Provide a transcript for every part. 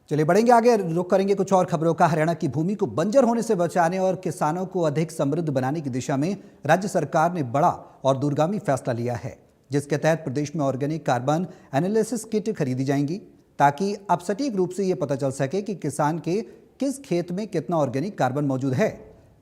चलिए बढ़ेंगे आगे, रुख करेंगे कुछ और खबरों का। हरियाणा की भूमि को बंजर होने से बचाने और किसानों को अधिक समृद्ध बनाने की दिशा में राज्य सरकार ने बड़ा और दूरगामी फैसला लिया है, जिसके तहत प्रदेश में ऑर्गेनिक कार्बन एनालिसिस किट खरीदी जाएंगी, ताकि अब सटीक रूप से ये पता चल सके कि किसान के किस खेत में कितना ऑर्गेनिक कार्बन मौजूद है।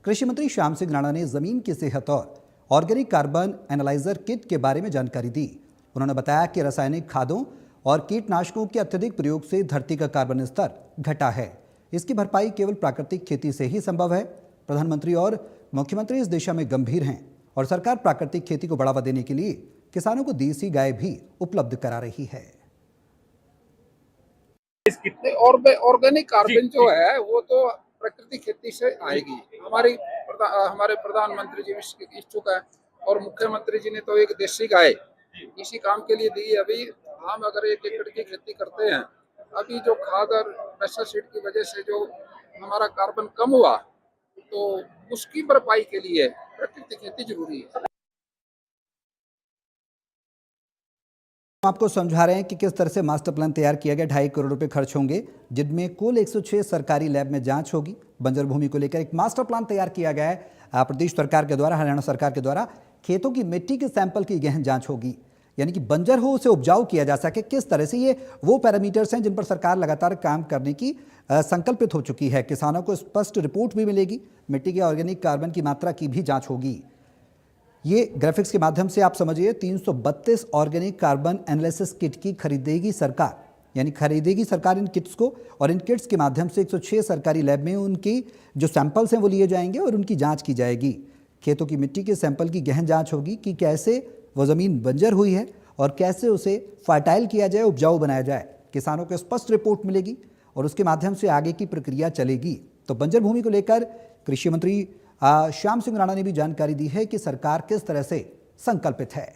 कृषि मंत्री श्याम सिंह राणा ने जमीन की सेहत और ऑर्गेनिक कार्बन एनालाइजर किट के बारे में जानकारी दी। उन्होंने बताया कि रासायनिक खादों और कीटनाशकों के अत्यधिक प्रयोग से धरती का कार्बन स्तर घटा है। इसकी भरपाई केवल प्राकृतिक खेती से ही संभव है। प्रधानमंत्री और मुख्यमंत्री इस दिशा में गंभीर हैं और सरकार प्राकृतिक खेती को बढ़ावा देने के लिए किसानों को देसी गाय भी उपलब्ध करा रही है। और ऑर्गेनिक कार्बन जो है वो तो प्राकृतिक खेती से आएगी। हमारे प्रधानमंत्री जी इच्छुक है और मुख्यमंत्री जी ने तो एक देसी गाय इसी काम के लिए दी। अभी हम अगर 1 एकड़ की खेती करते हैं, अभी जो खाद और पेस्टिसाइड की वजह से जो हमारा कार्बन कम हुआ, तो उसकी भरपाई के लिए प्राकृतिक खेती जरूरी है। आपको समझा रहे हैं कि किस तरह से मास्टर प्लान तैयार किया गया। 2.5 करोड़ रुपए खर्च होंगे, जिनमें कुल 106 सरकारी लैब में जांच होगी। बंजर भूमि को लेकर एक मास्टर प्लान तैयार किया गया है प्रदेश सरकार के द्वारा, हरियाणा सरकार के द्वारा। खेतों की मिट्टी के सैंपल की गहन जांच होगी, यानी कि बंजर हो उसे उपजाऊ किया जा सके। किस तरह से, ये वो पैरामीटर्स हैं जिन पर सरकार लगातार काम करने की संकल्पित हो चुकी है। किसानों को स्पष्ट रिपोर्ट भी मिलेगी, मिट्टी के ऑर्गेनिक कार्बन की मात्रा की भी जांच होगी। ये ग्राफिक्स के माध्यम से आप समझिए, 332 ऑर्गेनिक कार्बन एनालिसिस किट की खरीदेगी सरकार, यानी खरीदेगी सरकार इन किट्स को, और इन किट्स के माध्यम से 106 सरकारी लैब में उनकी जो सैंपल्स हैं वो लिए जाएंगे और उनकी जांच की जाएगी। खेतों की मिट्टी के सैंपल की गहन जांच होगी कि कैसे वो ज़मीन बंजर हुई है और कैसे उसे फर्टाइल किया जाए, उपजाऊ बनाया जाए। किसानों को स्पष्ट रिपोर्ट मिलेगी और उसके माध्यम से आगे की प्रक्रिया चलेगी। तो बंजर भूमि को लेकर कृषि मंत्री श्याम सिंह राणा ने भी जानकारी दी है कि सरकार किस तरह से संकल्पित है।